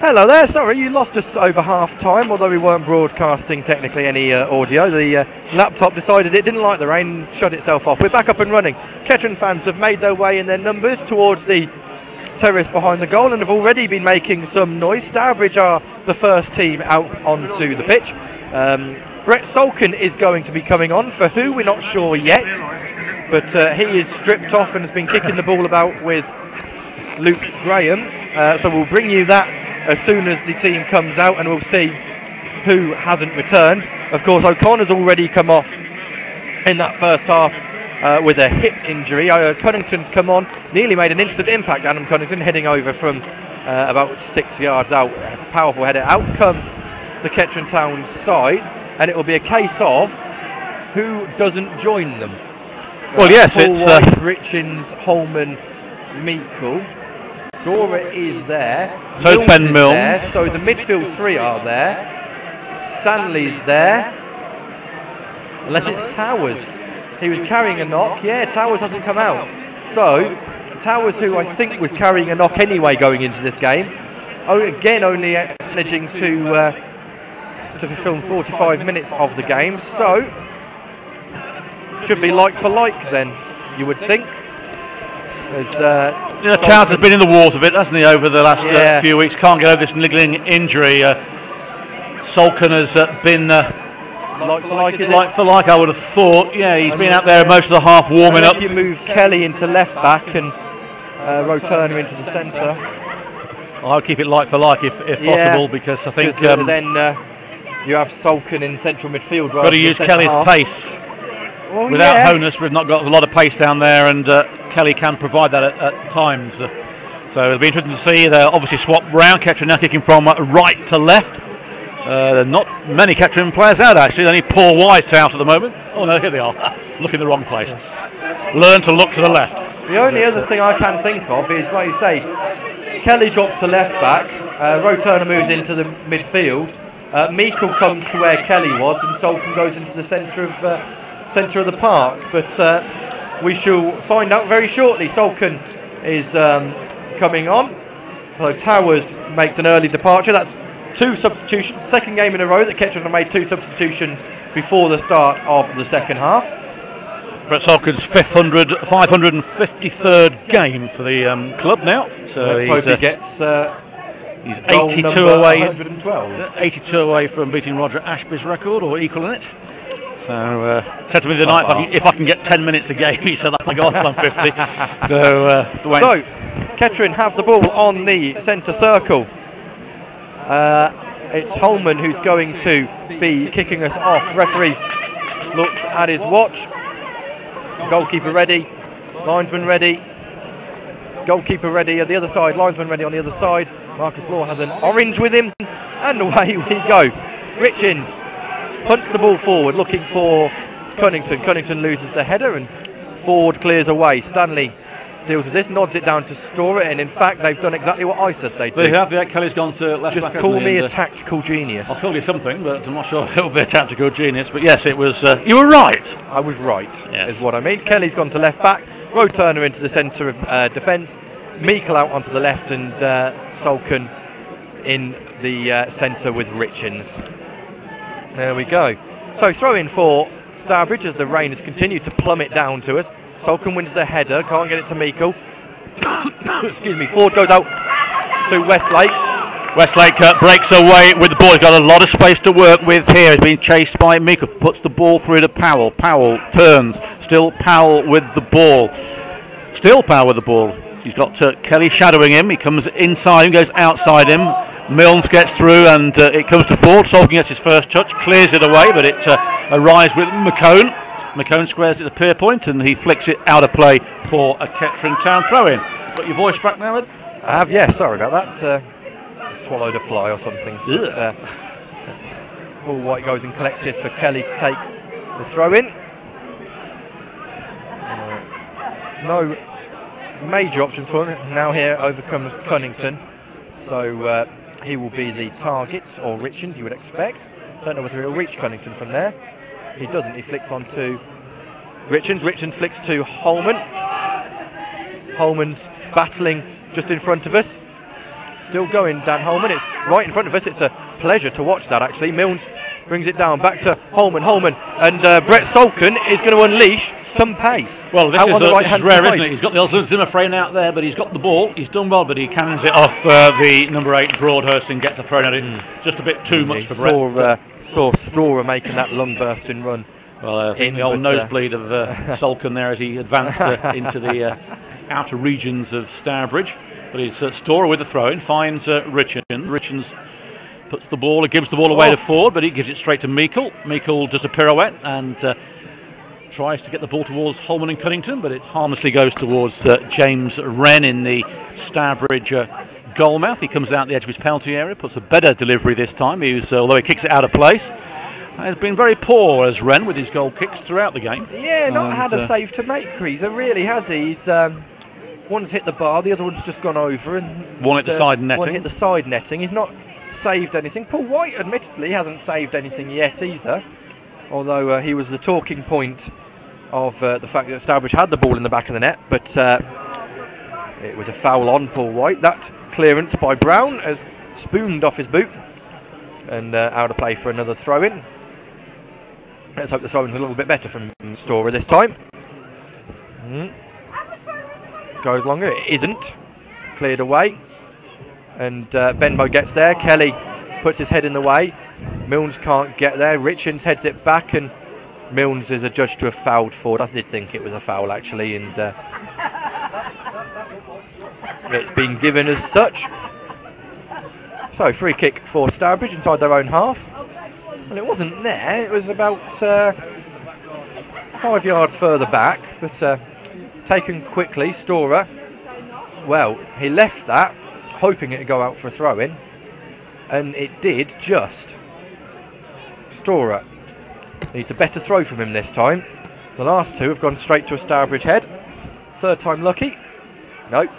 Hello there, sorry you lost us over half time, although we weren't broadcasting technically any audio. The laptop decided it didn't like the rain, shut itself off. We're back up and running. Kettering fans have made their way in their numbers towards the terrace behind the goal and have already been making some noise. Stourbridge are the first team out onto the pitch. Brett Salkin is going to be coming on, for who we're not sure yet, but he is stripped off and has been kicking the ball about with Luke Graham, so we'll bring you that as soon as the team comes out, and we'll see who hasn't returned. Of course, O'Connor's already come off in that first half with a hip injury. Cunnington's come on, nearly made an instant impact. Adam Cunnington heading over from about 6 yards out. Powerful header. Out come the Kettering Town side, and it will be a case of who doesn't join them. Well, yes, it's Richins, Holman, Meikle. Zora is there. So is Ben Mills. There. So the midfield three are there. Stanley's there. Unless it's Towers. He was carrying a knock. Yeah, Towers hasn't come out. So Towers, who I think was carrying a knock anyway going into this game, again only managing to fulfil 45 minutes of the game. So should be like for like then, you would think. Towers has been in the wars a bit, hasn't he, over the last few weeks. Can't get over this niggling injury. Salkin has been like for like, like for like, I would have thought. Yeah, he's been out there most of the half warming up. You move Kelly into left back and Roturner into the centre. I'll keep it like for like if possible, because I think then you have Salkin in central midfield. Got to use Kelly's pace. Well, without Honus, we've not got a lot of pace down there, and Kelly can provide that at times. So it'll be interesting to see. They'll obviously swap round. Kettering now kicking from right to left. There are not many Kettering players out, actually. Only Paul White out at the moment. Oh no, here they are. Look in the wrong place. Learn to look to the left. The only other thing I can think of is, like you say, Kelly drops to left back. Roturner moves into the midfield. Meikle comes to where Kelly was, and Salkin goes into the centre of the park, but we shall find out very shortly. Salkin is coming on, so Towers makes an early departure. That's 2 substitutions, second game in a row that Kettering have made 2 substitutions before the start of the second half. Brett Salkin's 553rd game for the club now, so let's hope he gets he's 82 away, 112. 82 away from beating Roger Ashby's record or equaling it. So said to me the night, if I can get 10 minutes a game, he said, I go on till I'm 50. So Kettering have the ball on the centre circle. It's Holman who's going to be kicking us off. Referee looks at his watch. Goalkeeper ready, linesman ready. Goalkeeper ready at the other side, linesman ready on the other side. Marcus Law has an orange with him, and away we go. Richins punts the ball forward, looking for Cunnington. Cunnington loses the header and forward clears away. Stanley deals with this, nods it down to store it, and in fact they've done exactly what I said they'd do. They have, yeah. Kelly's gone to left Just back. Call me a tactical genius. I'll call you something, but I'm not sure it'll be a tactical genius. But yes, it was. You were right. I was right, yes. Is what I mean. Kelly's gone to left back, Roturner into the centre of defence, Meikle out onto the left, and Salkin in the centre with Richins. There we go. So throw in for Stourbridge as the rain has continued to plummet down to us. Salkin wins the header, can't get it to Meikle. Excuse me, forward goes out to Westlake. Westlake breaks away with the ball. He's got a lot of space to work with here. He's being chased by Meikle, puts the ball through to Powell. Powell turns, still Powell with the ball. Still Powell with the ball. He's got Kelly shadowing him. He comes inside him, goes outside him. Milnes gets through, and it comes to forward. Salkin gets his first touch, clears it away, but it arrives with McCone. McCone squares it to Pier Point, and he flicks it out of play for a Kettering Town throw-in. Got your voice back now, Ed? I have, yeah, sorry about that. Swallowed a fly or something. Paul White goes and collects this for Kelly to take the throw-in. No major options for him. Now here overcomes Cunnington. So he will be the target, or Richins, you would expect. Don't know whether he'll reach Cunnington from there. He doesn't. He flicks on to Richins. Richins flicks to Holman. Holman's battling just in front of us. Still going, Dan Holman. It's right in front of us. It's a pleasure to watch that, actually. Milnes brings it down back to Holman. And Brett Salkin is going to unleash some pace. Well, this is rare, isn't it? He's got the Oslo Zimmer frame out there, but he's got the ball. He's done well, but he cannons it off the number 8 Broadhurst and gets a throw at it. Just a bit too much for Brett. Saw Storer making that lung bursting run. Well, I think the old nosebleed of Salkin there as he advanced into the outer regions of Stourbridge. But it's Storer with the throw-in, finds Richards. Richards puts the ball, gives the ball away to Ford, but he gives it straight to Meikle. Meikle does a pirouette and tries to get the ball towards Holman and Cunnington, but it harmlessly goes towards James Wren in the Stourbridge goalmouth. He comes out the edge of his penalty area, puts a better delivery this time, although he kicks it out of place. Has been very poor as Wren with his goal kicks throughout the game. Yeah, not had a save to make, Creaser, really, has he? He's one's hit the bar, the other one's just gone over, and one hit the side netting. One hit the side netting. He's not saved anything. Paul White, admittedly, hasn't saved anything yet either, although he was the talking point of the fact that Stourbridge had the ball in the back of the net, but it was a foul on Paul White. That clearance by Brown has spooned off his boot and out of play for another throw-in. Let's hope the throw-in's a little bit better from Storer this time. Goes longer, it isn't. Cleared away. And Benbow gets there. Kelly puts his head in the way. Milnes can't get there. Richards heads it back, and Milnes is adjudged to have fouled Ford. I did think it was a foul, actually, and it's been given as such. So, free kick for Stourbridge inside their own half. Well, it wasn't there. It was about 5 yards further back, but taken quickly. Storer, well, he left that hoping it would go out for a throw-in, and it did just. Storer needs a better throw from him this time. The last two have gone straight to a Stourbridge head. Third time lucky. Nope.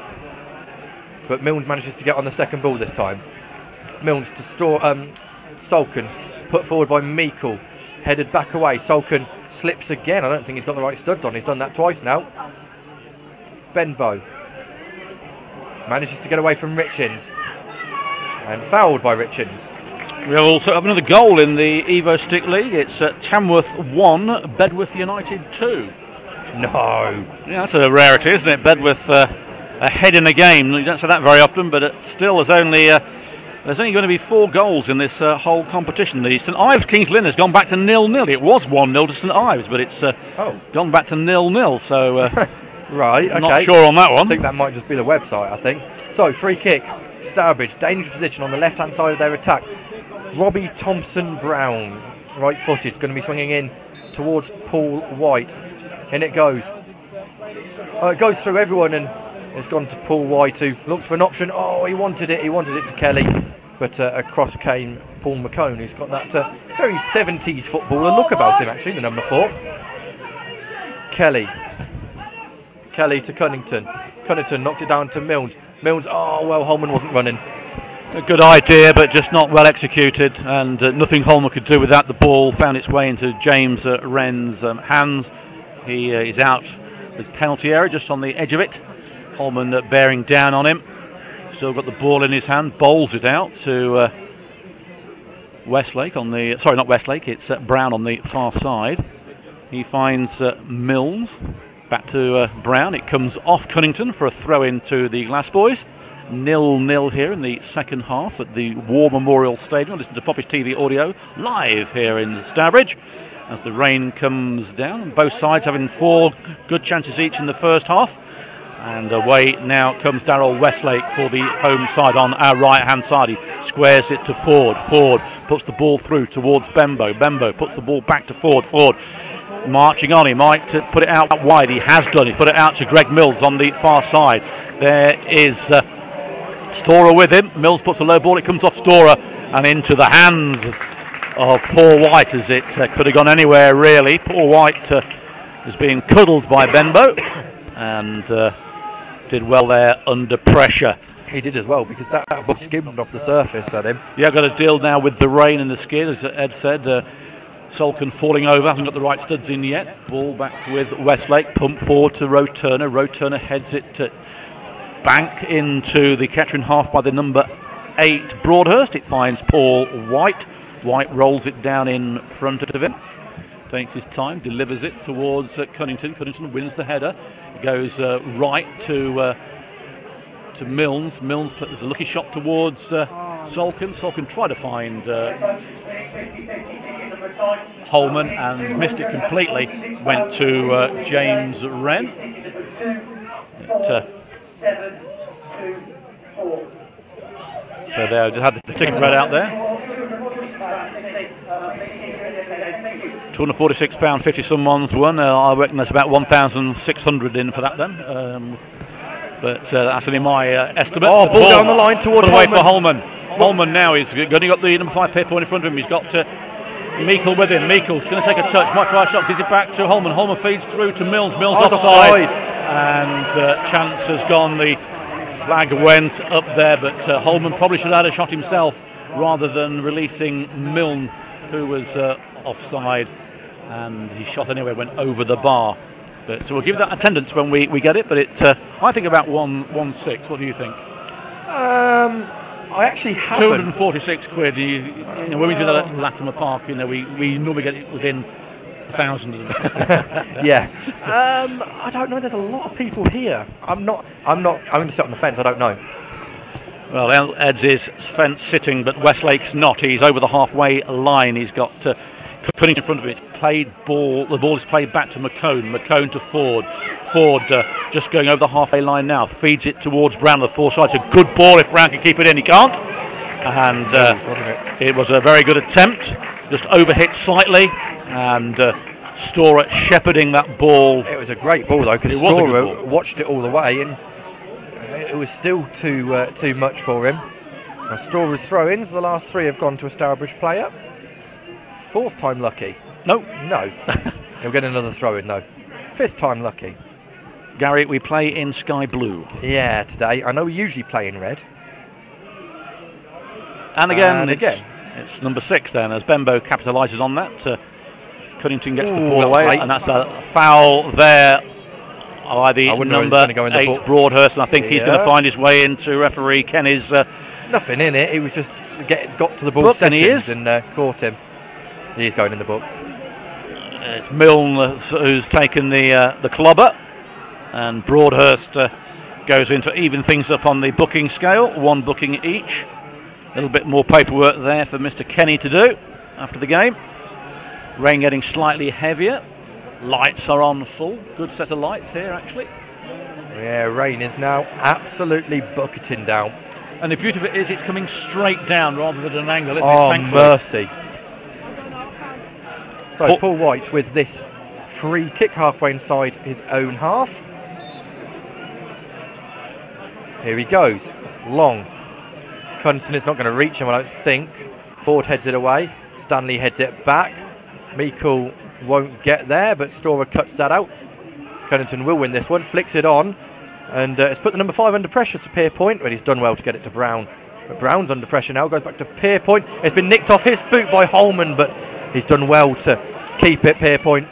But Milnes manages to get on the second ball this time. Milnes to Salkin, put forward by Meikle, headed back away. Salkin slips again. I don't think he's got the right studs on. He's done that twice now. Benbow manages to get away from Richards and fouled by Richards. We also have another goal in the Evo Stick League. It's Tamworth 1, Bedworth United 2. No. Yeah, that's a rarity, isn't it? Bedworth ahead in a game. You don't say that very often, but still there's only going to be 4 goals in this whole competition. The St Ives Kings Lynn has gone back to 0-0. It was 1-0 to St Ives, but it's gone back to 0-0. So right, okay. Not sure on that one. I think that might just be the website, I think. So, free kick. Stourbridge, dangerous position on the left-hand side of their attack. Robbie Thompson-Brown, right-footed, is going to be swinging in towards Paul White. In it goes. It goes through everyone and it's gone to Paul White, who looks for an option. Oh, he wanted it to Kelly. But across came Paul McCone, who's got that very 70s footballer look about him, actually, the number 4. Kelly to Cunnington. Cunnington knocked it down to Milnes. Milnes, oh, well, Holman wasn't running. A good idea, but just not well executed, and nothing Holman could do with that. The ball found its way into James Wren's hands. He is out with penalty area, just on the edge of it. Holman bearing down on him. Still got the ball in his hand, bowls it out to Westlake on the... Sorry, not Westlake, it's Brown on the far side. He finds Milnes. Back to Brown. It comes off Cunnington for a throw-in to the Glass Boys. 0-0 here in the second half at the War Memorial Stadium. Listen to Poppy's TV audio live here in Stourbridge as the rain comes down. Both sides having 4 good chances each in the first half. And away now comes Darryl Westlake for the home side on our right-hand side. He squares it to Ford. Ford puts the ball through towards Benbow. Benbow puts the ball back to Ford. Ford marching on. He might put it out wide. He has done. He's put it out to Greg Mills on the far side. There is Storer with him. Mills puts a low ball. It comes off Storer and into the hands of Paul White, as it could have gone anywhere, really. Paul White is being cuddled by Benbow and did well there under pressure. He did as well, because that ball skimmed off the surface at him. Yeah, got to deal now with the rain and the skid, as Ed said. Salkin falling over, hasn't got the right studs in yet. Ball back with Westlake, pump forward to Roe Turner. Roe Turner heads it bank into the Kettering half by the number 8 Broadhurst. It finds Paul White. White rolls it down in front of him. Takes his time, delivers it towards Cunnington. Cunnington wins the header. It goes right to Milnes. Milnes there's a lucky shot towards Solkin. Solkin tried to find Holman and missed it completely. Went to James Wren. So there, just had the ticket read out there. £246.50 someone's won. I reckon there's about 1,600 in for that then. But that's only my estimate. Oh, ball down the line towards Holman. For Holman. Holman now, he's only got the number 5 Pierpoint in front of him. He's got Meikle with him. Meikle's going to take a touch, might try a shot, gives it back to Holman. Holman feeds through to Milnes. Milnes offside. And chance has gone. The flag went up there, but Holman probably should have had a shot himself rather than releasing Milne, who was offside. And his shot anyway went over the bar. But we'll give that attendance when we get it. But I think about 116. What do you think? I actually haven't. 246 quid. When we do that at Latimer Park, we normally get it within 1,000 of them. Yeah. I don't know. There's a lot of people here. I'm going to sit on the fence. I don't know. Well, Ed's is fence sitting, but Westlake's not. He's over the halfway line. He's got Cunnington in front of it. The ball is played back to McCone. McCone to Ford. Ford just going over the halfway line now. Feeds it towards Brown on the far side. It's a good ball if Brown can keep it in. He can't. And it was a very good attempt. Just overhit slightly. And Storer shepherding that ball. It was a great ball though, because Storer watched it all the way, and it was still too much for him. Now Storer's throw-ins, the last 3 have gone to a Stourbridge player. 4th time lucky. No. He'll get another throw-in though. 5th time lucky. Gary, we play in sky blue. Yeah, today. I know we usually play in red. And again, it's number 6 then, as Bembo capitalises on that. Cunnington gets the ball away, and that's a foul there by the number 8 Broadhurst, and I think he's going to find his way into referee Kenny's. Nothing in it. He was just got to the ball seconds and caught him. He is going in the book. It's Milne who's taken the clobber, and Broadhurst goes in to even things up on the booking scale. 1 booking each. A little bit more paperwork there for Mr. Kenny to do after the game. Rain getting slightly heavier. Lights are on full. Good set of lights here, actually. Yeah, rain is now absolutely bucketing down. And the beauty of it is it's coming straight down rather than an angle, isn't it? Thankfully. Mercy. So Paul White with this free kick halfway inside his own half. Here he goes. Long. Cunnington is not going to reach him, I don't think. Ford heads it away. Stanley heads it back. Meikle won't get there, but Storer cuts that out. Cunnington will win this one, flicks it on, and it's put the number 5 under pressure to Pierpoint, but he's done well to get it to Brown. But Brown's under pressure now, goes back to Pierpoint. It's been nicked off his boot by Holman, but he's done well to keep it, Pierpoint.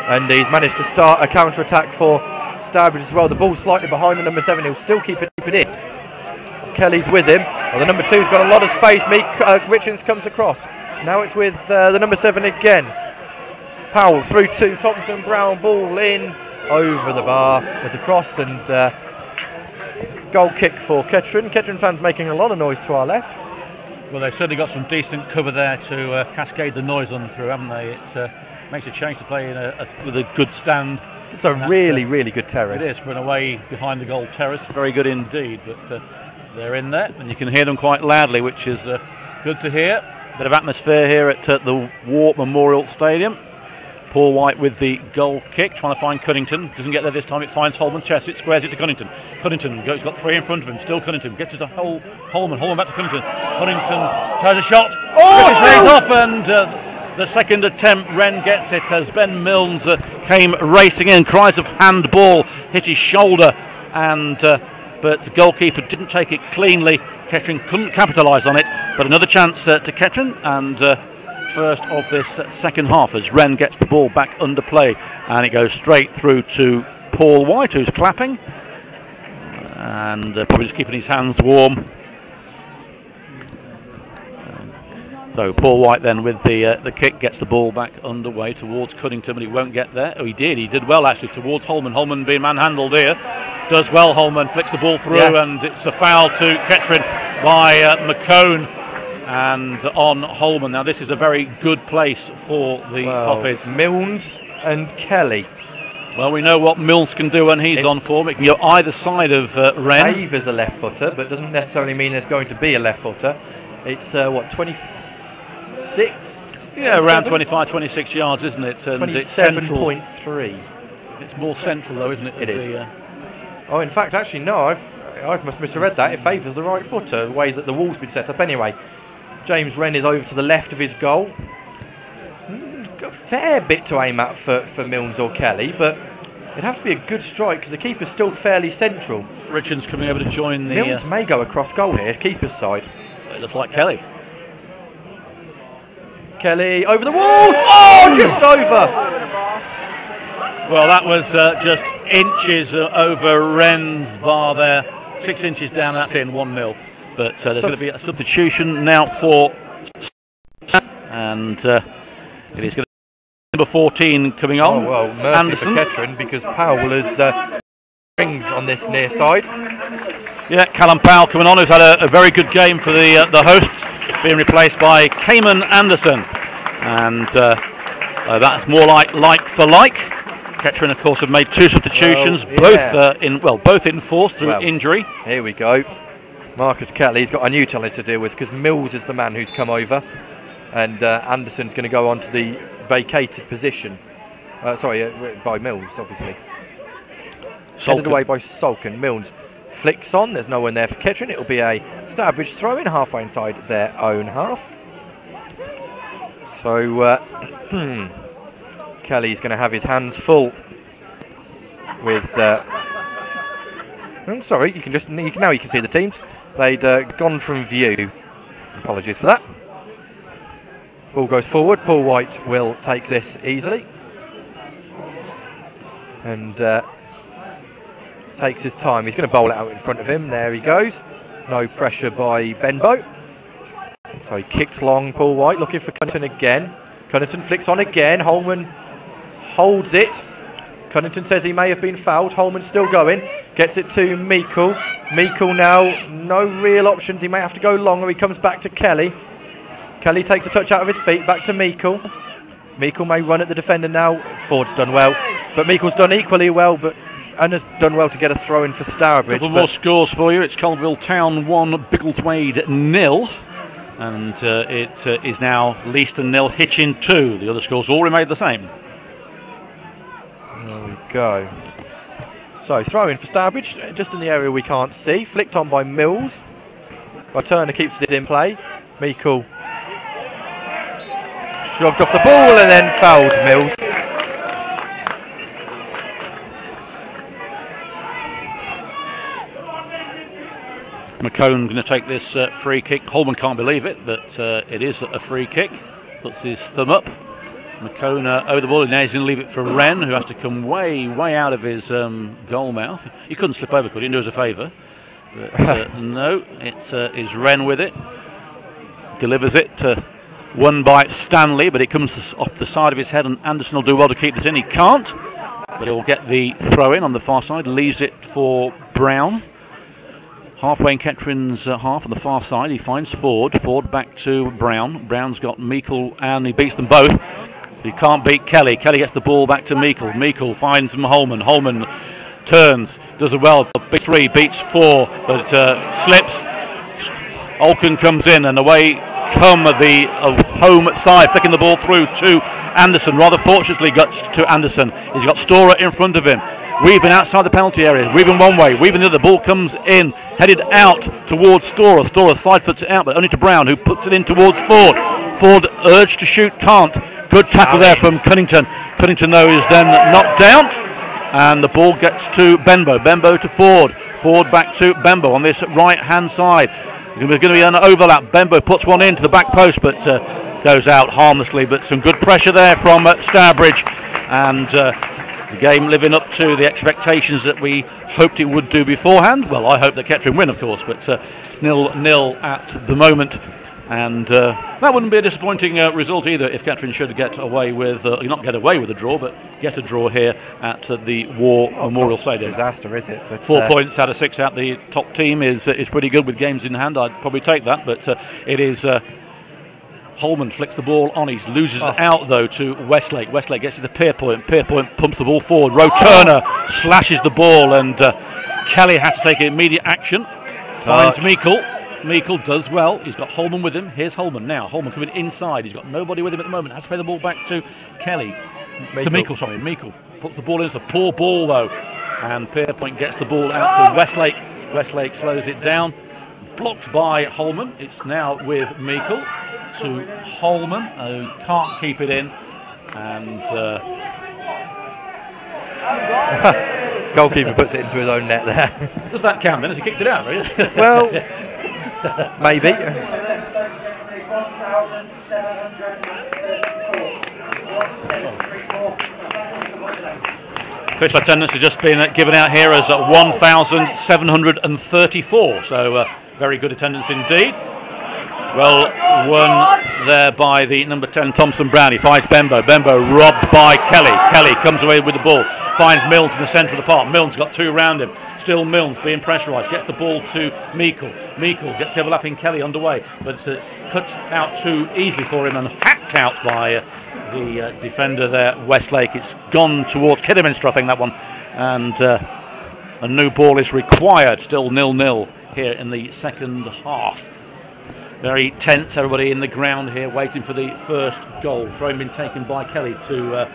And he's managed to start a counter-attack for Stourbridge as well. The ball's slightly behind the number 7, he'll still keep it in. Kelly's with him. Well, the number 2's got a lot of space. Richards comes across. Now it's with the number 7 again. Powell through to Thompson. Brown, ball in over the bar with the cross, and goal kick for Kettering. Kettering fans making a lot of noise to our left. Well, they've certainly got some decent cover there to cascade the noise on through, haven't they? It makes a change to play with a good stand. It's a really good terrace. It is for an away behind the goal terrace. Very good indeed. But they're in there, and you can hear them quite loudly, which is good to hear. Bit of atmosphere here at the War Memorial Stadium. Paul White with the goal kick, trying to find Cunnington. Doesn't get there this time. It finds Holman. Chest it, squares it to Cunnington. Cunnington he's got 3 in front of him. Still Cunnington gets it to Holman. Holman back to Cunnington. Cunnington tries a shot. Plays off, and the second attempt, Wren gets it as Ben Milnes came racing in. Cries of handball, hit his shoulder, and but the goalkeeper didn't take it cleanly. Kettering couldn't capitalise on it, but another chance to Kettering, and first of this second half as Wren gets the ball back under play, and it goes straight through to Paul White, who's clapping. and probably just keeping his hands warm. So Paul White then with the kick gets the ball back underway towards Cunnington, but he won't get there. Oh, he did well actually towards Holman. Holman being manhandled here. Does well, Holman, flicks the ball through, and it's a foul to Kettering by McCone and on Holman. Now this is a very good place for the Poppies. Milnes and Kelly. Well, we know what Mills can do when he's on form. It can go either side of Wren. Favours a left footer, but doesn't necessarily mean there's going to be a left footer. It's 26? Yeah, around 25, 26 yards, isn't it? 27.3. It's more central though, isn't it? It is. Oh, in fact, actually, no, I've must misread that. It favours the right footer, the way that the wall's been set up anyway. James Wren is over to the left of his goal. Got a fair bit to aim at for Milnes or Kelly, but it'd have to be a good strike because the keeper's still fairly central. Richards coming over to join the... Milnes may go across goal here, keeper's side. It looks like Kelly. Kelly over the wall! Oh, just over! Well, that was just inches over Wren's bar there. 6 inches down, that's in 1-0. But there's going to be a substitution now for... And it is going to be number 14 coming on. Oh, well, mercy Anderson. For Kettering, because Powell has rings on this near side. Yeah, Callum Powell coming on, who's had a very good game for the hosts, being replaced by Cayman Anderson. And that's more like for like. Kettering, of course, have made 2 substitutions, both enforced through injury. Here we go. Marcus Catley's got a new talent to deal with because Mills is the man who's come over, and Anderson's going to go on to the vacated position. By Mills, obviously. Headed away by Salkin. Mills flicks on. There's no one there for Kettering. It'll be a Stourbridge throw-in halfway inside their own half. So Kelly's going to have his hands full with. I'm sorry. You can see the teams. They'd gone from view. Apologies for that. Ball goes forward. Paul White will take this easily, and takes his time. He's going to bowl it out in front of him. There he goes. No pressure by Benbow. So he kicks long. Paul White looking for Cunnington again. Cunnington flicks on again. Holman holds it. Cunnington says he may have been fouled. Holman's still going. Gets it to Meikle. Meikle now, no real options. He may have to go long, or he comes back to Kelly. Kelly takes a touch out of his feet. Back to Meikle. Meikle may run at the defender now. Ford's done well, but Meikle's done equally well, and has done well to get a throw in for Stourbridge. Couple more scores for you. It's Colville Town 1, Biggleswade 0. And it is now Leiston 0, Hitchin 2. The other scores all remain the same. There we go. So throw in for Stourbridge, just in the area we can't see. Flicked on by Mills. But Turner keeps it in play. Meikle shrugged off the ball and then fouled Mills. McCone going to take this free kick. Holman can't believe it, but it is a free kick. Puts his thumb up. McCone over the ball. Now he's going to leave it for Wren, who has to come way out of his goal mouth. He couldn't slip over, could he? Didn't do us a favour. But no, it's Wren with it. Delivers it to one by Stanley, but it comes off the side of his head, and Anderson will do well to keep this in. He can't, but he'll get the throw in on the far side. Leaves it for Brown. Halfway in Kettering's half on the far side, he finds Ford. Ford back to Brown. Brown's got Meikle and he beats them both. He can't beat Kelly. Kelly gets the ball back to Meikle. Meikle finds Holman. Holman turns, does it well. Big 3 beats 4, but slips. Olken comes in, and away come the home side, flicking the ball through to Anderson. Rather fortunately gets to Anderson. He's got Storer in front of him. Weaving outside the penalty area, weaving one way, weaving the other. Ball comes in, headed out towards Storer. Storer side foots it out, but only to Brown, who puts it in towards Ford. Ford urged to shoot, can't. Good tackle there from Cunnington. Cunnington, though, is then knocked down, and the ball gets to Benbow. Benbow to Ford. Ford back to Benbow on this right-hand side. There's going to be an overlap. Benbow puts one into the back post, but goes out harmlessly. But some good pressure there from Stourbridge, and The game living up to the expectations that we hoped it would do beforehand. Well, I hope that Kettering win, of course, but 0-0 at the moment. And that wouldn't be a disappointing result either if Kettering should get away with, not get away with a draw, but get a draw here at the War Memorial Stadium. Disaster, is it? But, 4 points out of 6 out the top team is pretty good with games in hand. I'd probably take that, but it is... Holman flicks the ball on. He loses it out, though, to Westlake. Westlake gets it to Pierpoint. Pierpoint pumps the ball forward. Roe Turner slashes the ball, and Kelly has to take immediate action. Finds Meikle. Meikle does well. He's got Holman with him. Here's Holman now. Holman coming inside. He's got nobody with him at the moment. Has to play the ball back to Kelly. To Meikle, sorry. Meikle puts the ball in. It's a poor ball, though. And Pierpoint gets the ball out to Westlake. Westlake slows it down. Blocked by Holman. It's now with Meikle to Holman, who can't keep it in, and goalkeeper puts it into his own net there. Does that count then? Has he kicked it out? Really? Well, maybe. Official attendance has just been given out here as 1,734, so very good attendance indeed. Well won there by the number 10 Thompson Brown. He finds Bembo. Bembo robbed by Kelly. Kelly comes away with the ball. Finds Milnes in the centre of the park. Milnes got 2 around him. Still Milnes being pressurised. Gets the ball to Meikle. Meikle gets the overlapping Kelly underway, but it's cut out too easily for him and hacked out by the defender there, Westlake. It's gone towards Kidderminster, I think, that one. And a new ball is required. Still 0-0 here in the second half. Very tense, everybody in the ground here waiting for the first goal. Throw been taken by Kelly to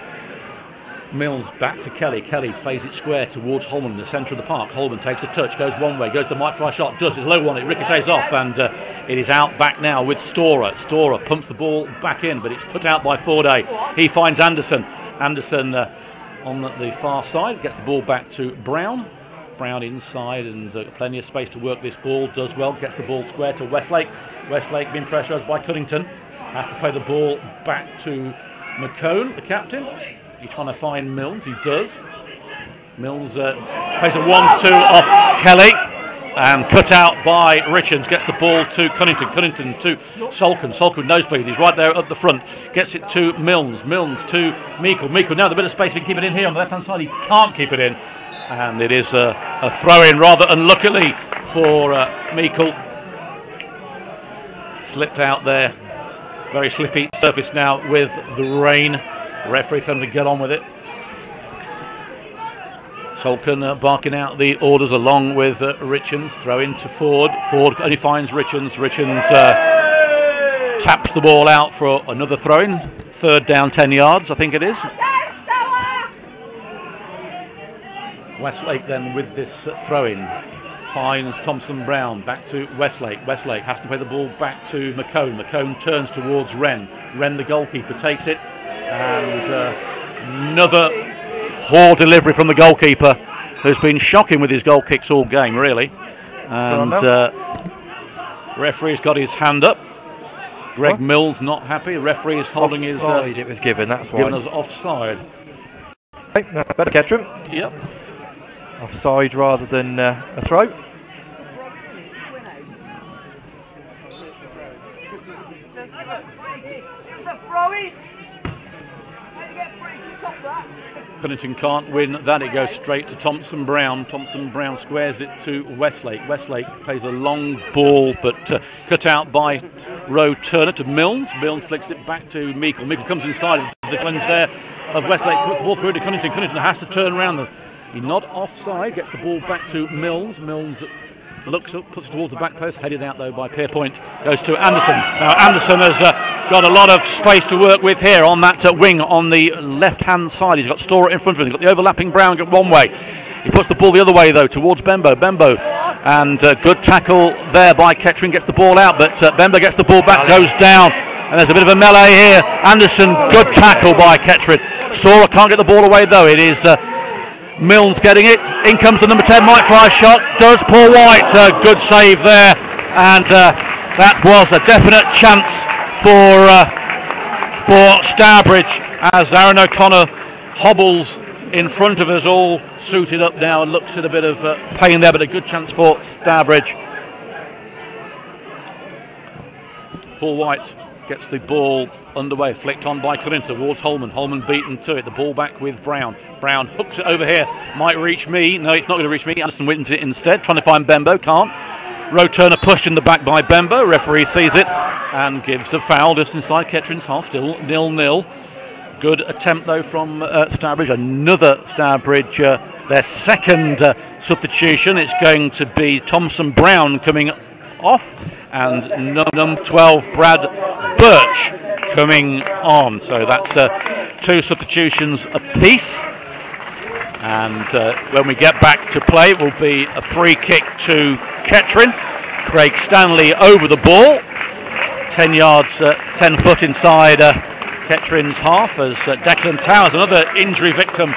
Milnes, back to Kelly. Kelly plays it square towards Holman in the centre of the park. Holman takes a touch, goes one way, goes the might try shot, does, it's a low one, it ricochets off, and it is out back now with Storer. Storer pumps the ball back in, but it's put out by Forday. He finds Anderson. Anderson on the far side, gets the ball back to Brown. Brown inside and plenty of space to work this ball, does well, gets the ball square to Westlake. Westlake being pressurised by Cunnington, has to play the ball back to McCone, the captain. He's trying to find Milnes, he does. Milnes plays a 1-2 off Kelly and cut out by Richards, gets the ball to Cunnington. Cunnington to Solkin. Solkin nosebleed, he's right there up the front, gets it to Milnes. Milnes to Meikle. Meikle now the bit of space, we can keep it in here on the left hand side, he can't keep it in. And it is a throw-in, rather unluckily for Meikle. Slipped out there. Very slippy surface now with the rain. Referee telling him to get on with it. Solkin barking out the orders along with Richards. Throw in to Ford. Ford only finds Richards. Richards taps the ball out for another throw-in. 3rd down, 10 yards, I think it is. Westlake then with this throw-in finds Thompson Brown, back to Westlake. Westlake has to play the ball back to McCone. McCone turns towards Wren. Wren, the goalkeeper, takes it, and another poor delivery from the goalkeeper, who's been shocking with his goal kicks all game, really. And referee's got his hand up. Greg Mills not happy. Referee is holding offside, his. It was given. That's why. Given us offside. Okay, no, better catch him. Yep. Offside rather than a throw. Cunnington can't win that. It goes straight to Thompson Brown. Thompson Brown squares it to Westlake. Westlake plays a long ball, but cut out by Roe Turner to Milnes. Milnes flicks it back to Meikle. Meikle comes inside of the clinch there of Westlake. Puts the ball through to Cunnington. Cunnington has to turn around. He's not offside. Gets the ball back to Milnes. Milnes looks up, puts it towards the back post. Headed out though by Pierpoint. Goes to Anderson. Now Anderson has got a lot of space to work with here on that wing on the left-hand side. He's got Storer in front of him. He's got the overlapping Brown one way. He puts the ball the other way though towards Bembo. Bembo, and good tackle there by Kettering. Gets the ball out, but Bembo gets the ball back, goes down, and there's a bit of a melee here. Anderson, good tackle by Kettering. Storer can't get the ball away though. It is Milnes getting it. In comes the number 10, might try a shot. Does Paul White. Good save there. And that was a definite chance for Stourbridge as Aaron O'Connor hobbles in front of us, all suited up now, and looks at a bit of pain there, but a good chance for Stourbridge. Paul White gets the ball underway, flicked on by Cunnington towards Holman. Holman beaten to it. The ball back with Brown. Brown hooks it over here. Might reach me. No, it's not going to reach me. Anderson wins it instead. Trying to find Bembo. Can't. Roe Turner pushed in the back by Bembo. Referee sees it and gives a foul just inside Kettering's half. Still 0-0. Good attempt though from Stourbridge. Another Stourbridge. Their second substitution. It's going to be Thompson Brown coming off, and number 12 Brad Birch coming on. So that's 2 substitutions apiece. And when we get back to play, it will be a free kick to Kettering. Craig Stanley over the ball, 10 yards, 10 foot inside Kettering's half, as Declan Towers, another injury victim,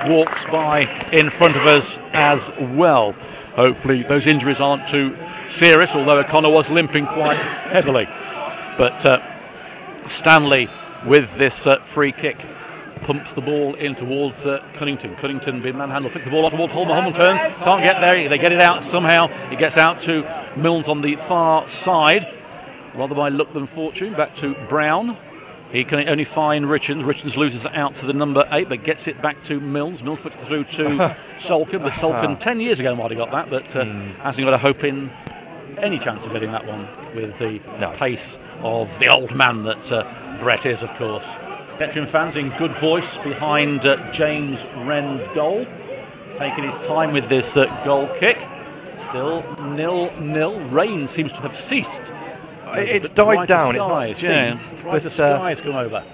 walks by in front of us as well. Hopefully those injuries aren't too serious, although O'Connor was limping quite heavily. But Stanley, with this free kick, pumps the ball in towards Cunnington. Cunnington being manhandled, flicks the ball off towards Holman. Holman turns, can't get there. They get it out somehow. It gets out to Milnes on the far side, rather by luck than fortune. Back to Brown. He can only find Richards. Richards loses it out to the number 8, but gets it back to Milnes. Milnes puts it through to Solkin, but Solkin 10 years ago might have got that, but hasn't got a hope in any chance of getting that one with the pace of the old man that Brett is, of course. Kettering fans in good voice behind James Wren's goal. He's taking his time with this goal kick. Still 0-0. Rain seems to have ceased. It's died down. It's not ceased, but skies come over.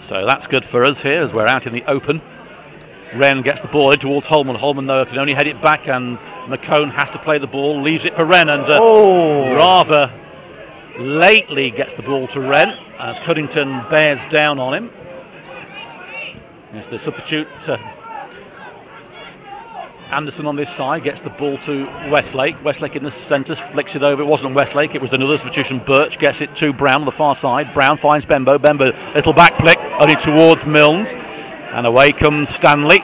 So that's good for us here as we're out in the open. Wren gets the ball in towards Holman. Holman, though, can only head it back, and McCone has to play the ball, leaves it for Wren, and rather lately gets the ball to Wren as Cunnington bears down on him. It's the substitute. Anderson on this side gets the ball to Westlake. Westlake in the centre, flicks it over. It wasn't Westlake, it was another substitution. Birch gets it to Brown on the far side. Brown finds Bembo. Bembo, little back flick, only towards Milnes. And away comes Stanley.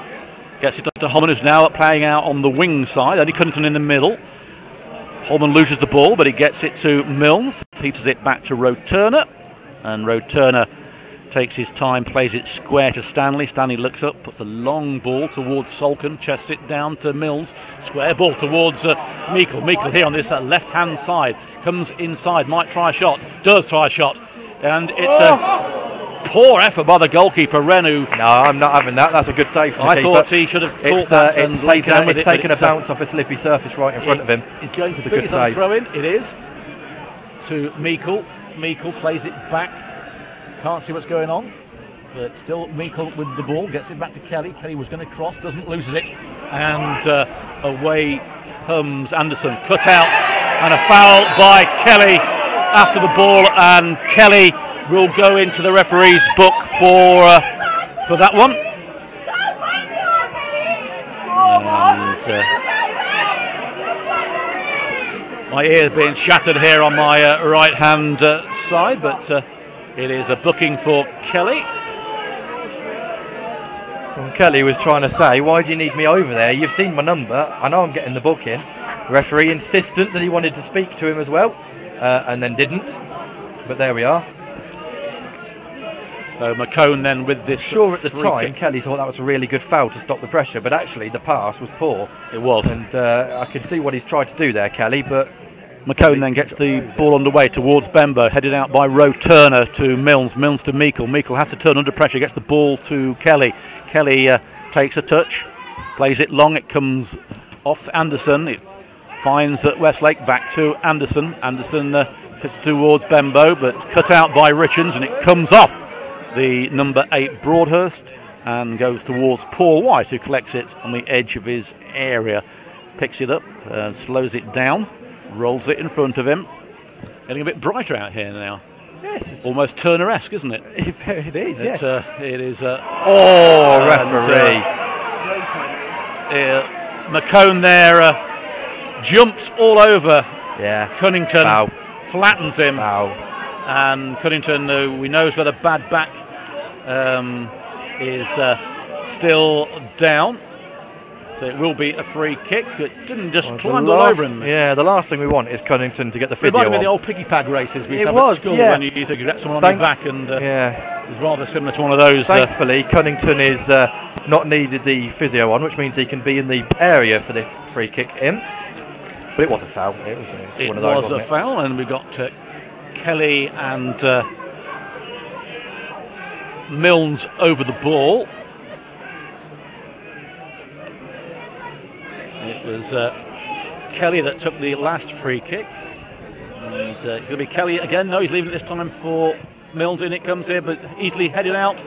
Gets it up to Holman, who's now playing out on the wing side. Only Cunnington in the middle. Holman loses the ball, but he gets it to Milnes. Teeters it back to Roe Turner. And Roe Turner takes his time, plays it square to Stanley. Stanley looks up, puts a long ball towards Solkin, chests it down to Milnes. Square ball towards Meikle. Meikle here on this left-hand side. Comes inside, might try a shot. Does try a shot. And it's a poor effort by the goalkeeper, Renu. No, I'm not having that. That's a good save from the keeper. I thought he should have caught that. It's taken a bounce off a slippy surface right in front of him. It's going to be a good throw-in. It is. To Meikle. Meikle plays it back. Can't see what's going on, but still Meikle with the ball, gets it back to Kelly. Kelly was going to cross, doesn't, loses it, and away comes Anderson. Cut out, and a foul by Kelly after the ball, and Kelly will go into the referee's book for that one. And my ear being shattered here on my right hand side, but it is a booking for Kelly. Well, Kelly was trying to say, why do you need me over there? You've seen my number. I know I'm getting the booking. The referee insistent that he wanted to speak to him as well, and then didn't. But there we are. So McCone then with this. Sure, at the time, Kelly thought that was a really good foul to stop the pressure, but actually the pass was poor. It was. And I can see what he's tried to do there, Kelly, but McCone then gets the ball underway towards Bembo, headed out by Roe Turner to Milnes. Milnes to Meikle. Meikle has to turn under pressure, gets the ball to Kelly. Kelly takes a touch, plays it long, it comes off Anderson. It finds Westlake, back to Anderson. Anderson fits towards Bembo, but cut out by Richards, and it comes off the number 8 Broadhurst and goes towards Paul White, who collects it on the edge of his area. Picks it up, slows it down, rolls it in front of him. Getting a bit brighter out here now. Yes, it's almost Turner-esque, isn't it? It is, yeah. It is. Referee. McCone there jumps all over Cunnington, foul. Flattens him. Foul. And Cunnington, who we know has got a bad back, is still down. So it will be a free kick. It didn't just climb all over him. Yeah, the last thing we want is Cunnington to get the physio Reminded me on. of the old piggy pad races we used to have at school, yeah. when you used to get someone on your back, and yeah. it was rather similar to one of those. Thankfully, Cunnington is not needed the physio on, which means he can be in the area for this free kick in. But it was a foul. It was one of those, wasn't it? Foul, and we got Kelly and Milnes over the ball. It was Kelly that took the last free kick. And it's going to be Kelly again. No, he's leaving it this time for Milnes. In it comes here, but easily headed out.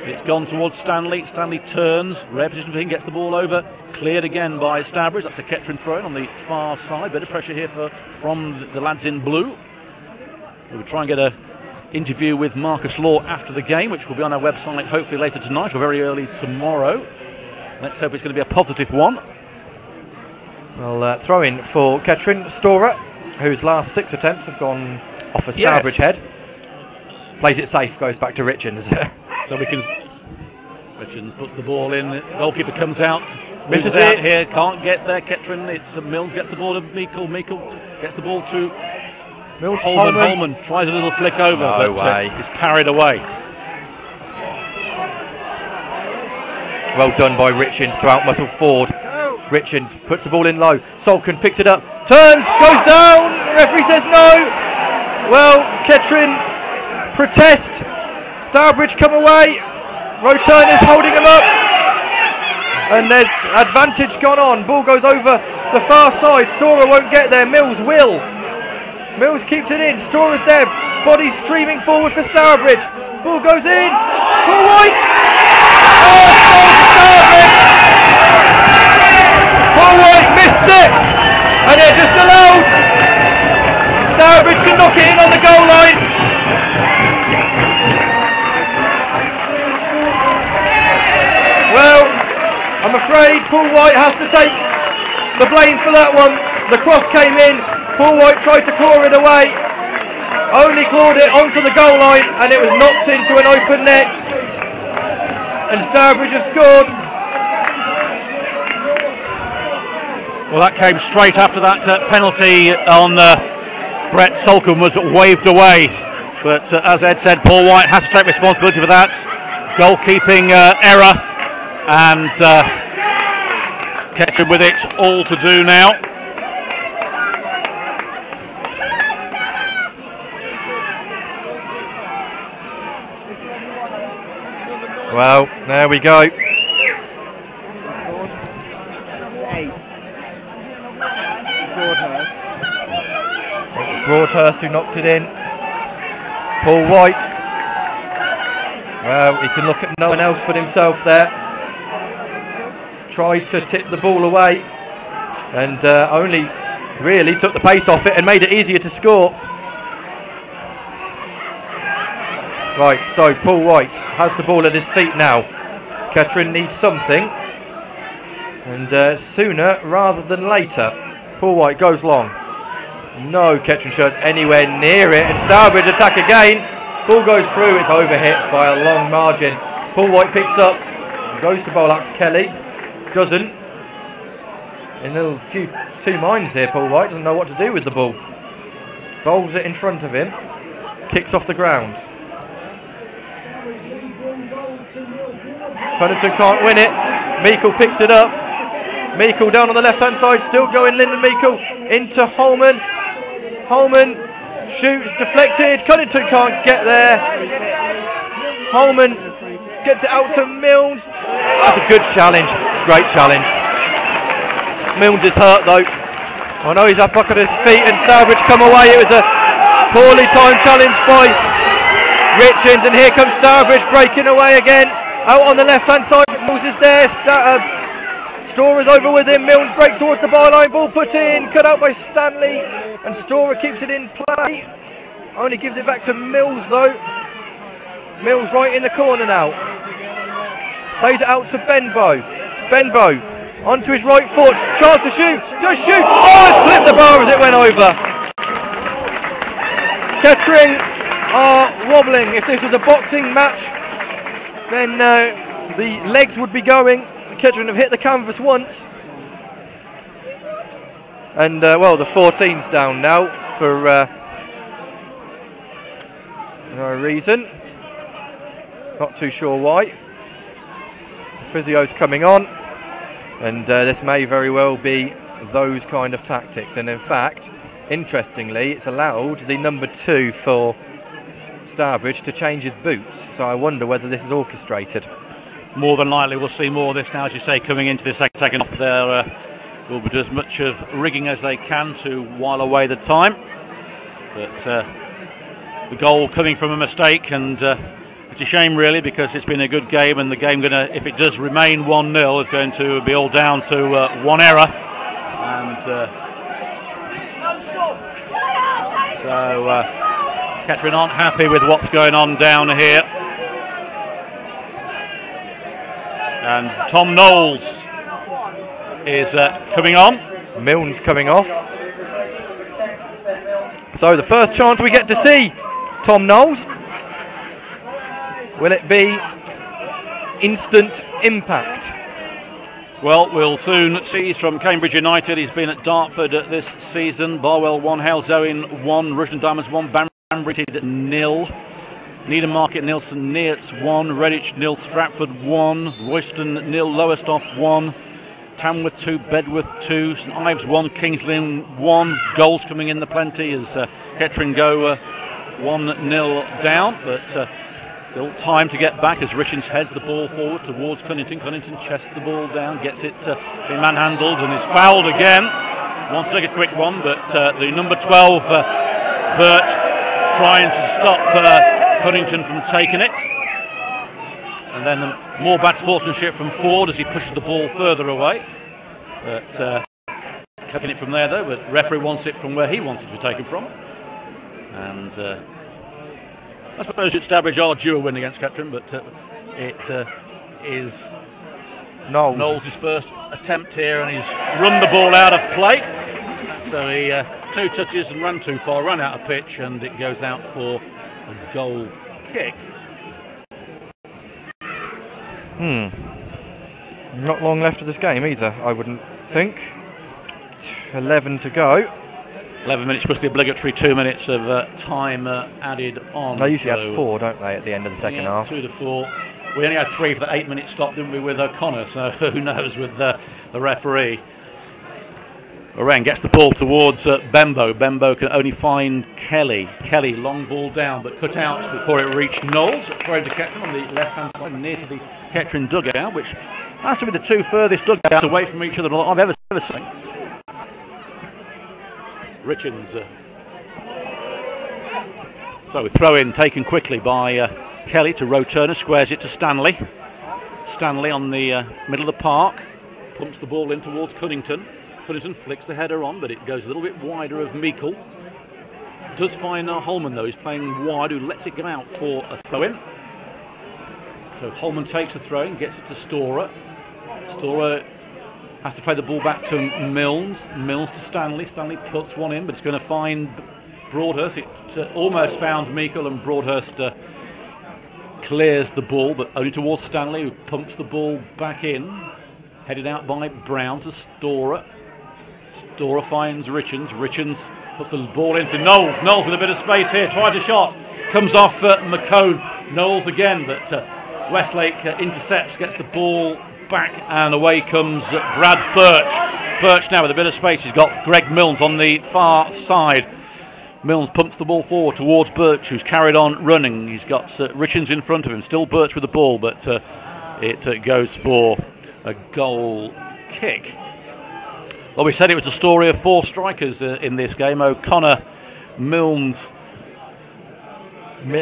It's gone towards Stanley. Stanley turns. Rare position for him, gets the ball over. Cleared again by Stourbridge. That's a Kettering throw on the far side. Bit of pressure here from the lads in blue. We'll try and get an interview with Marcus Law after the game, which will be on our website hopefully later tonight or very early tomorrow. Let's hope it's going to be a positive one. Well, throw in for Kettering. Storer, whose last 6 attempts have gone off a Stourbridge head. Plays it safe, goes back to Richards. So we can. Richards puts the ball in. The goalkeeper comes out. Misses out it. Here, can't get there. Kettering. It's Milnes gets the ball to Meikle. Meikle gets the ball to Milnes. Holman tries a little flick over, No but way. is parried away. Well done by Richards to outmuscle Ford. Richards puts the ball in low. Salkin picks it up. Turns. Goes down. The referee says no. Well, Kettering protest. Stourbridge come away. Roturner's holding him up. And there's advantage gone on. Ball goes over the far side. Storer won't get there. Milnes will. Milnes keeps it in. Storer's there. Body streaming forward for Stourbridge. Ball goes in. Paul White. Oh, Stourbridge. Paul White missed it. And it just allowed Stourbridge to knock it in on the goal line. Well, I'm afraid Paul White has to take the blame for that one. The cross came in, Paul White tried to claw it away, only clawed it onto the goal line, and it was knocked into an open net. And Stourbridge have scored. Well, that came straight after that penalty on Brett Salkin was waved away. But as Ed said, Paul White has to take responsibility for that goalkeeping error. And Kettering with it all to do now. Well, there we go. 8. Broadhurst. It was Broadhurst who knocked it in. Paul White. Well, he can look at no one else but himself there. Tried to tip the ball away and only really took the pace off it and made it easier to score. Right, so Paul White has the ball at his feet now. Kettering needs something, and sooner rather than later. Paul White goes long. No Kettering shirts anywhere near it, and Stourbridge attack again. Ball goes through, it's overhit by a long margin. Paul White picks up, goes to bowl out to Kelly. Doesn't. In a few two minds here, Paul White doesn't know what to do with the ball. Bowls it in front of him. Kicks off the ground. Cunnington can't win it. Meikle picks it up. Meikle down on the left hand side, still going Lyndon Meikle into Holman. Holman shoots, deflected. Cunnington can't get there. Holman gets it out to Milnes. That's a good challenge. Great challenge. Milnes is hurt though. I know he's up back on his feet, and Stourbridge come away. It was a poorly timed challenge by Richards, and here comes Stourbridge breaking away again. Out on the left hand side, Milnes is there. Storer's over with him. Milnes breaks towards the byline. Ball put in, cut out by Stanley, and Storer keeps it in play. Only gives it back to Milnes though. Milnes right in the corner now. Plays it out to Benbow. Benbow onto his right foot. Chance to shoot. Does shoot. Oh, it's clipped the bar as it went over. Kettering are wobbling. If this was a boxing match, then the legs would be going. Kettering have hit the canvas once. And, well, the 14's down now for no reason. Not too sure why. The physio's coming on. And this may very well be those kind of tactics. And, in fact, interestingly, it's allowed the number 2 for Stourbridge to change his boots. So I wonder whether this is orchestrated. More than likely, we'll see more of this now, as you say, coming into the second half. There will be as much of rigging as they can to while away the time. But the goal coming from a mistake, and it's a shame really, because it's been a good game, and the game if it does remain 1-0, is going to be all down to one error. And so Kettering aren't happy with what's going on down here. And Tom Knowles is coming on. Milne's coming off. So the first chance we get to see Tom Knowles. Will it be instant impact? Well, we'll soon see. He's from Cambridge United. He's been at Dartford this season. Barwell 1, Hales Owen 1, Rushden Diamonds 1, Banbury 0. Needham Market 0, St Neots 1, Redditch 0, Stratford 1, Royston 0, Lowestoft 1, Tamworth 2, Bedworth 2, St Ives 1, Kings Lynn 1. Goals coming in the plenty as Kettering go 1-0 down, but still time to get back as Richards heads the ball forward towards Cunnington. Cunnington chests the ball down, gets it being manhandled and is fouled again. Wants to take a quick one, but the number 12 Birch trying to stop Cunnington from taking it, and then more bad sportsmanship from Ford as he pushes the ball further away. But taking it from there though, but referee wants it from where he wants it to be taken from. And I suppose that Stourbridge are due a win against Kettering, but it is Knowles' first attempt here, and he's run the ball out of play. So he 2 touches and ran too far, ran out of pitch, and it goes out for a goal kick. Not long left of this game either, I wouldn't think. 11 to go. 11 minutes plus the obligatory 2 minutes of time added on. They usually have 4, don't they, at the end of the second half? 2 to 4. We only had 3 for the 8-minute stop, didn't we, with O'Connor? So who knows with the referee. Oren gets the ball towards Bembo. Bembo can only find Kelly. Kelly, long ball down, but cut out before it reached Knowles. Thrown to Kettering on the left-hand side, near to the Kettering dugout, which has to be the 2 furthest dugouts away from each other I've ever seen. Richards. So throw in taken quickly by Kelly to Roe Turner, squares it to Stanley. Stanley on the middle of the park, pumps the ball in towards Cunnington. Cunnington flicks the header on, but it goes a little bit wider of Meikle. Does find Holman though, he's playing wide, who lets it go out for a throw-in. So Holman takes the throw-in, gets it to Storer. Storer has to play the ball back to Milnes. Milnes to Stanley. Stanley puts one in, but it's going to find Broadhurst. It almost found Meikle, and Broadhurst clears the ball, but only towards Stanley, who pumps the ball back in. Headed out by Brown to Storer. Storer finds Richards. Richards puts the ball into Knowles. Knowles with a bit of space here. Tries a shot. Comes off McCone. Knowles again, but Westlake intercepts, gets the ball back, and away comes Brad Birch. Birch now with a bit of space. He's got Greg Milnes on the far side. Milnes pumps the ball forward towards Birch, who's carried on running. He's got Richards in front of him. Still Birch with the ball, but it goes for a goal kick. Well, we said it was a story of 4 strikers in this game. O'Connor, Milnes,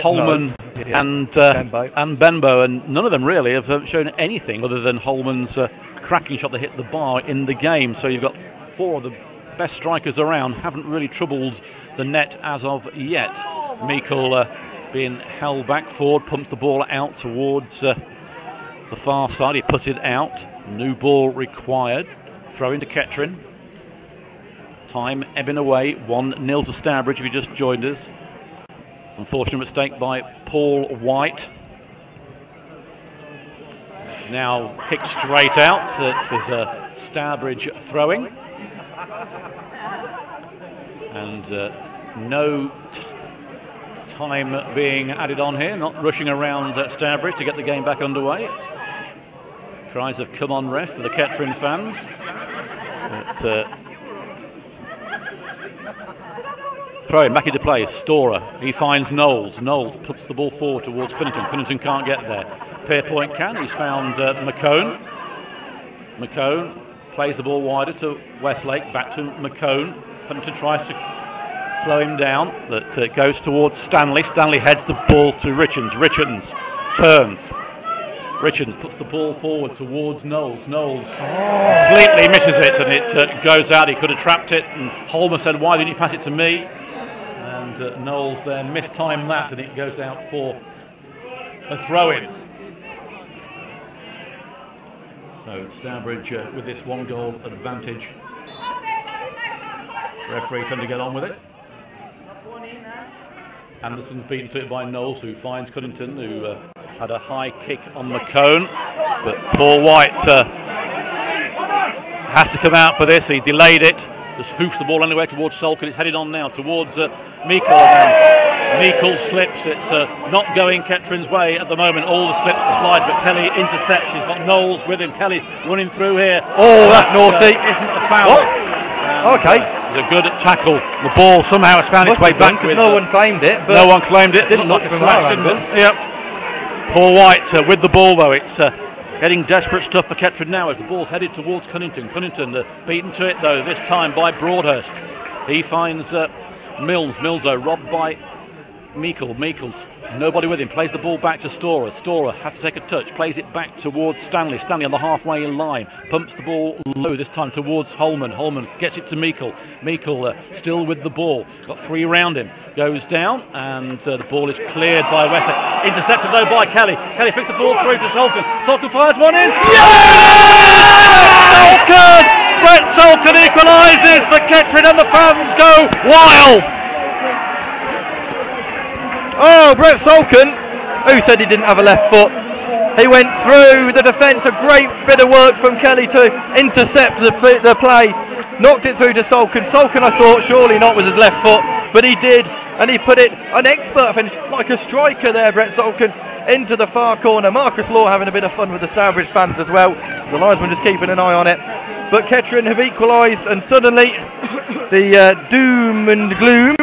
Holman and Benbow, and none of them really have shown anything other than Holman's cracking shot that hit the bar in the game. So you've got 4 of the best strikers around, haven't really troubled the net as of yet. Meikle being held back forward, pumps the ball out towards the far side. He puts it out. New ball required. Throw into Kettering. Time ebbing away. 1-0 to Stourbridge if you just joined us. Unfortunate mistake by Paul White. Now kicked straight out. It was a Stourbridge throwing. And no time being added on here, not rushing around Stourbridge to get the game back underway. Cries of "come on ref" for the Kettering fans. Throwing back into play, Storer. He finds Knowles. Knowles puts the ball forward towards Cunnington. Cunnington can't get there. Pierpoint can. He's found McCone. McCone plays the ball wider to Westlake. Back to McCone. Cunnington tries to slow him down. That goes towards Stanley. Stanley heads the ball to Richards. Richards turns. Richards puts the ball forward towards Knowles. Knowles completely misses it, and it goes out. He could have trapped it, and Holmer said, "Why didn't you pass it to me?" And Knowles then mistimed that, and it goes out for a throw-in. So Stourbridge with this 1-goal advantage. Referee trying to get on with it. Anderson's beaten to it by Knowles, who finds Cunnington, who had a high kick on McCone, but Paul White has to come out for this. He delayed it, just hoofs the ball anyway towards Salkin. It's headed on now towards Meikle. Meikle slips. It's not going Kettering's way at the moment. All the slips, the slides, but Kelly intercepts. He's got Knowles with him. Kelly running through here. Oh, that's naughty. Isn't a foul. Okay. It was a good tackle. The ball somehow has found its way back. Because no one claimed it. But no one claimed it. Didn't look from that angle. Yep. Paul White with the ball though. It's getting desperate stuff for Kettering now as the ball's headed towards Cunnington. Cunnington beaten to it though, this time by Broadhurst. He finds Mills. Mills robbed by Meikle. Meikle's nobody with him. Plays the ball back to Storer. Storer has to take a touch. Plays it back towards Stanley. Stanley on the halfway line. Pumps the ball low this time towards Holman. Holman gets it to Meikle. Meikle still with the ball. Got 3 round him. Goes down and the ball is cleared by Westlake. Intercepted though by Kelly. Kelly flicks the ball through to Salkin. Salkin fires one in. Salkin! Brett Salkin equalises for Kettering and the fans go wild. Oh, Brett Salkin, who said he didn't have a left foot. He went through the defence, a great bit of work from Kelly to intercept the play. Knocked it through to Salkin. Salkin, I thought, surely not with his left foot, but he did, and he put it, an expert finish, like a striker there, Brett Salkin, into the far corner. Marcus Law having a bit of fun with the Stourbridge fans as well. The linesman just keeping an eye on it. But Kettering have equalised, and suddenly the doom and gloom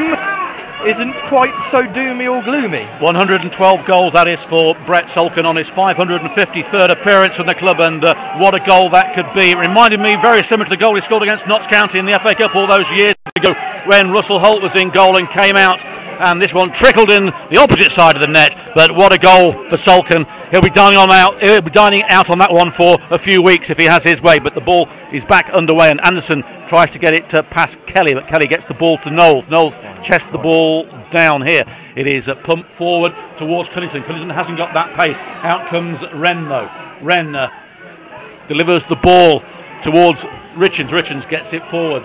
isn't quite so doomy or gloomy. 112 goals that is for Brett Salkin on his 553rd appearance from the club, and what a goal that could be. It reminded me very similar to the goal he scored against Notts County in the FA Cup all those years ago when Russell Holt was in goal and came out, and this one trickled in the opposite side of the net. But what a goal for Salkin. He'll be dining out on that one for a few weeks if he has his way, but the ball is back underway, and Anderson tries to get it past Kelly, but Kelly gets the ball to Knowles. Knowles chests the ball down here. It is pumped forward towards Cunnington. Cunnington hasn't got that pace. Out comes Wren though. Wren delivers the ball towards Richards. Richards gets it forward.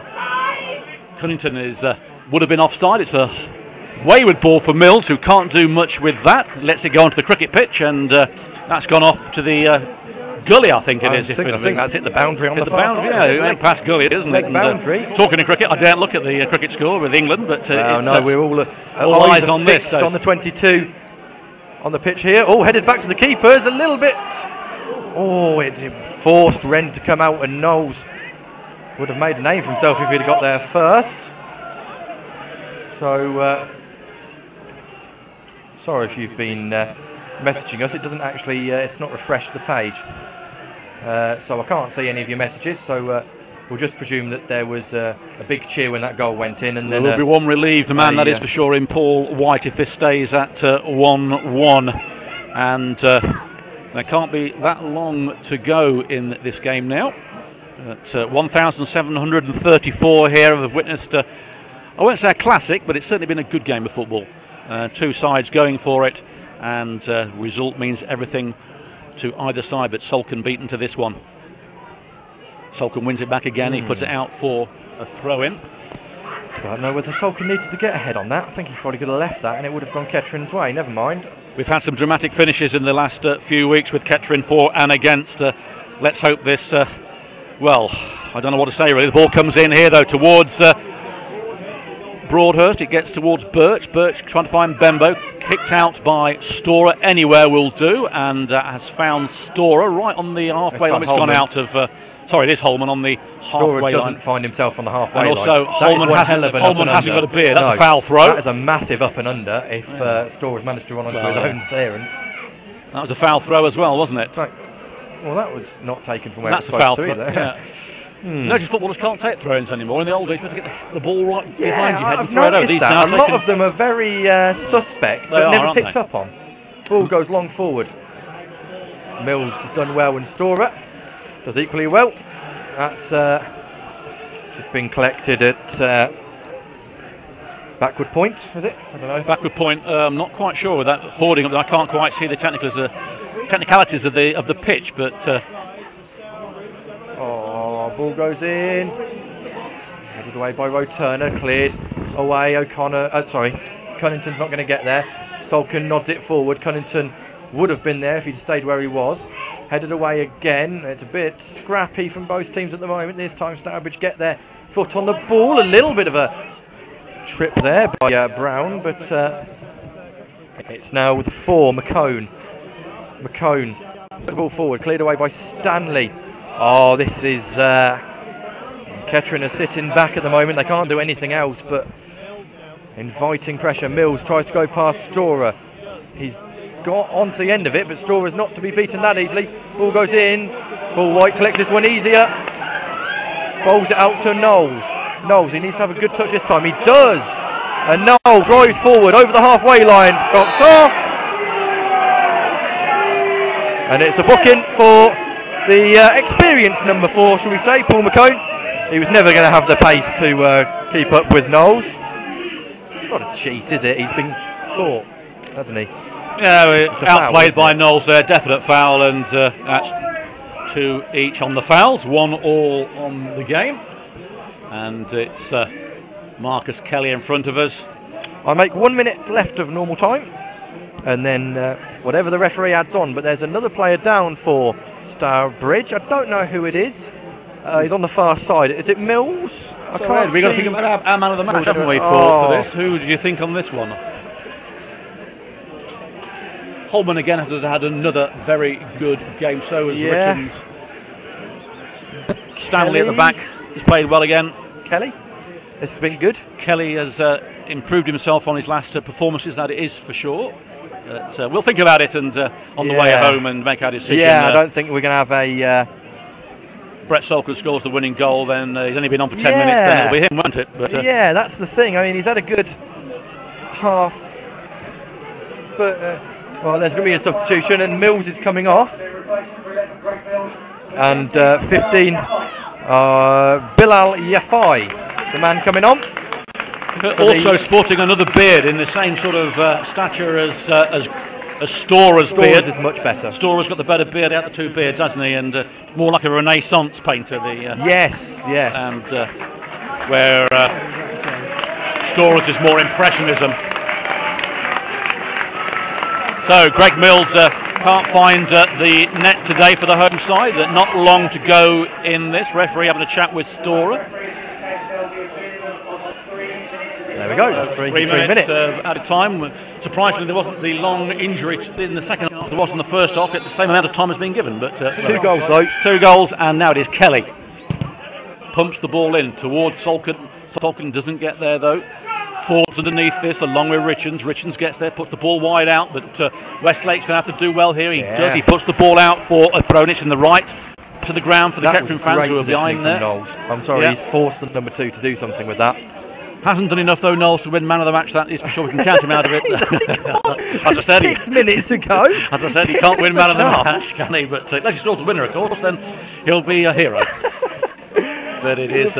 Cunnington would have been offside. It's a wayward ball for Mills, who can't do much with that. Lets it go onto the cricket pitch, and that's gone off to the gully, I think it is. I think that's hit the boundary on the far boundary. side. Yeah, past gully, isn't it? Boundary. Talking of cricket, I daren't look at the cricket score with England, but we're all eyes on this. On the 22 on the pitch here. Oh, headed back to the keepers a little bit. Oh, it forced Wren to come out, and Knowles would have made a name for himself if he'd have got there first. So, sorry if you've been messaging us. It doesn't actually, it's not refreshed the page. So I can't see any of your messages. So we'll just presume that there was a big cheer when that goal went in. And then there will be one relieved man, that is for sure, in Paul White if this stays at 1-1. And there can't be that long to go in this game now. At 1,734 here, have witnessed, I won't say a classic, but it's certainly been a good game of football. Two sides going for it, and result means everything to either side, but Salkin beaten to this one. Salkin wins it back again. He puts it out for a throw-in. I don't know whether Solkin needed to get ahead on that. I think he probably could have left that and it would have gone Kettering's way. Never mind. We've had some dramatic finishes in the last few weeks with Kettering for and against. Let's hope this, well, I don't know what to say really. The ball comes in here though towards Broadhurst. It gets towards Birch. Birch trying to find Bembo. Kicked out by Storer. Anywhere will do, and has found Storer right on the halfway line. It's gone out of... sorry, it is Holman on the halfway line. Doesn't find himself on the halfway line. And also, Holman hasn't got a beard. That's a foul throw. That is a massive up and under if Storer's managed to run onto his own clearance. That was a foul throw as well, wasn't it? Well, that was not taken from where that's it was supposed to either. Yeah. Notice footballers can't take throw-ins anymore. In the old days, you have to get the ball right behind your head and throw it over. A lot of them are very suspect, but never picked up on. Ball goes long forward. Mills has done well, and Storer does equally well. That's just been collected at backward point, is it? I don't know. Backward point. I'm not quite sure with that hoarding up. I can't quite see the technicalities of the pitch, but. Ball goes in. Headed away by Roe Turner. Cleared away. Cunnington's not going to get there. Solkin nods it forward. Cunnington would have been there if he'd stayed where he was. Headed away again. It's a bit scrappy from both teams at the moment. This time Stourbridge get their foot on the ball. A little bit of a trip there by Brown, but it's now with 4. McCone. Put the ball forward. Cleared away by Stanley. Oh, this is Kettering are sitting back at the moment. They can't do anything else but inviting pressure. Mills tries to go past Storer. He's got onto the end of it, but Storer's not to be beaten that easily. Ball goes in. Paul White collects this one easier. Bowls it out to Knowles. Knowles, he needs to have a good touch this time. He does. And Knowles drives forward over the halfway line. Dropped off. And it's a booking for the experienced number 4, shall we say, Paul McCone. He was never going to have the pace to keep up with Knowles. It's not a cheat, is it? He's been caught, hasn't he? Yeah, outplayed by Knowles there. Definite foul, and that's 2 each on the fouls. 1-1 on the game. And it's Marcus Kelly in front of us. I make 1 minute left of normal time. And then whatever the referee adds on. But there's another player down for Stourbridge. I don't know who it is. He's on the far side. Is it Mills? I can't see. We've got to think about our man of the match, haven't we, for this? Who did you think on this one? Holman again has had another very good game. So has Richards. Stanley at the back has played well again. Kelly? This has been good. Kelly has improved himself on his last performances, that it is for sure. We'll think about it and on the way home and make our decision. Yeah, I don't think we're going to have a... Brett Solkin scores the winning goal, then he's only been on for 10 minutes, then it'll be him, won't it? But, yeah, that's the thing. I mean, he's had a good half, but well, there's going to be a substitution, and Mills is coming off, and 15, Bilal Yafai, the man coming on. Also sporting another beard in the same sort of stature as Storer's beard. Is much better. Storer's got the better beard out of the 2 beards, hasn't he? And more like a Renaissance painter. Yes. And where Storer's is more impressionism. So Greg Mills can't find the net today for the home side. Not long to go in this. Referee having a chat with Storer. There we go. 3 minutes at a time. Surprisingly, there wasn't the long injury in the second half there was in the first half. Yet the same amount of time has been given. But 2 goals though. 2 goals, and now it is Kelly. Pumps the ball in towards Solkin. Solkin doesn't get there though. Forwards underneath this, along with Richards. Richards gets there, puts the ball wide out, but Westlake's going to have to do well here. He does. He puts the ball out for a throw, and it's in the right to the ground for the Kettering fans who are behind there. Knowles. I'm sorry, he's forced the number 2 to do something with that. Hasn't done enough though, Knowles, to win man of the match. That is for sure. We can count him out of it. As I said, 6 minutes ago. As I said, he can't win man of the match, can he? But unless he scores the winner, of course, then he'll be a hero. But it is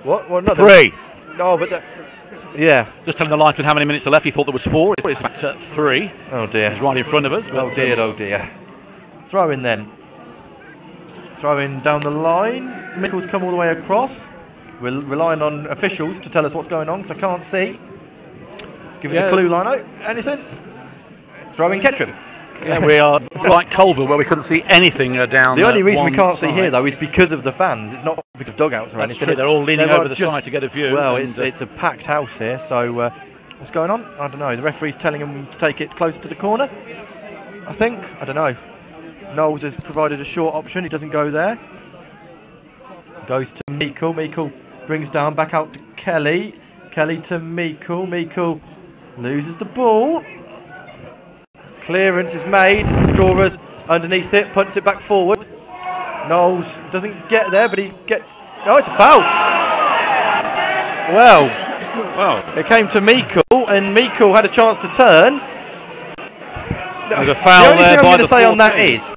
What? Not 3. No, but yeah. Just telling the lights with how many minutes are left. He thought there was 4. It's back at 3. Oh dear. He's right in front of us. But, oh dear. Throw in then. Throwing down the line. Mickle's come all the way across. We're relying on officials to tell us what's going on because I can't see. Give us a clue, Lino. Anything? Throwing Kettering. Yeah, we are like Colville where we couldn't see anything down. The only reason we can't side. see here though is because of the fans. It's not because of dugouts or That's anything. true. They're all leaning over the side to get a view. Well, it's a packed house here, so what's going on? I don't know. The referee's telling them to take it closer to the corner, I think. I don't know. Knowles has provided a short option. He doesn't go there. Goes to Meikle. Meikle brings down back out to Kelly. Kelly to Meikle. Meikle loses the ball. Clearance is made. Stourbridge underneath it, punts it back forward. Knowles doesn't get there, but he gets. No, it's a foul. Well, it came to Meikle, and Meikle had a chance to turn. There's a foul the only there thing I'm by going to the say on that 14. is,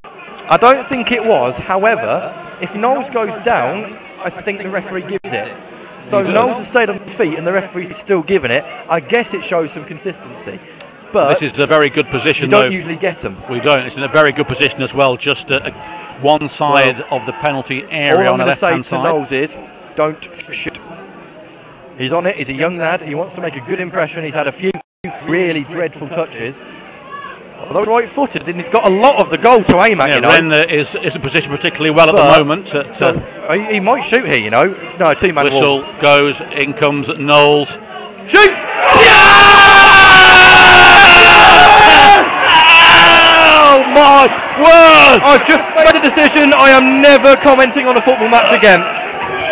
I don't think it was. However, if Knowles goes down, I think the referee gives it. So Knowles has stayed on his feet, and the referee's still giving it. I guess it shows some consistency. But this is a very good position. You don't usually get them. We don't. It's in a very good position as well, just one side of the penalty area on the left-hand side. All I'm going to say to Knowles is, don't shoot. He's on it. He's a young lad. He wants to make a good impression. He's had a few really dreadful touches. Although he's right-footed, and he's got a lot of the goal to aim at. Yeah, Wren is positioned particularly well at the moment. He might shoot here, No, two-man whistle wall. goes. In comes Knowles. Shoots! Oh my word! I've just made a decision. I am never commenting on a football match again.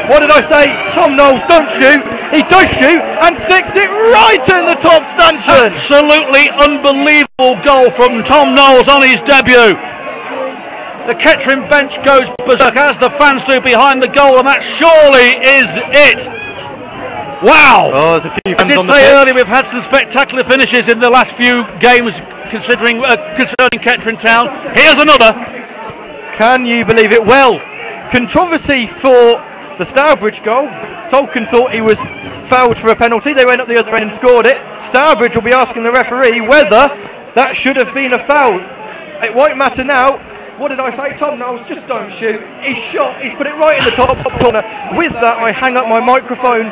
What did I say? Tom Knowles, don't shoot. He does shoot and sticks it right in the top stanchion. Absolutely unbelievable goal from Tom Knowles on his debut. The Kettering bench goes berserk as the fans do behind the goal, and that surely is it. Wow! Oh, there's a few fans I did on the say pitch. earlier we've had some spectacular finishes in the last few games concerning Kettering Town. Here's another. Can you believe it? Well, controversy for the Stourbridge goal. Solkin thought he was fouled for a penalty. They went up the other end and scored it. Stourbridge will be asking the referee whether that should have been a foul. It won't matter now. What did I say? Tom Knowles, just don't shoot. He's shot. He's put it right in the top corner. With that, I hang up my microphone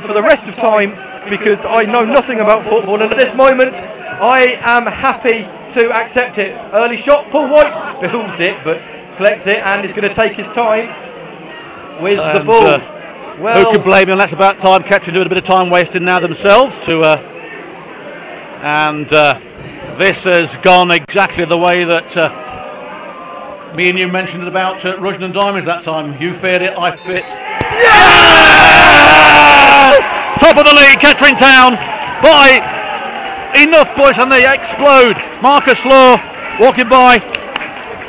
for the rest of time because I know nothing about football, and at this moment I am happy to accept it. Early shot, Paul White spills it but collects it and is going to take his time with the ball. Well, who can blame him? That's about time. Kettering doing a bit of time wasting now themselves and this has gone exactly the way that me and you mentioned about Rushden and Diamonds that time. You feared it, I feared it. Yes! Top of the league, Kettering Town by enough points, and they explode. Marcus Law walking by,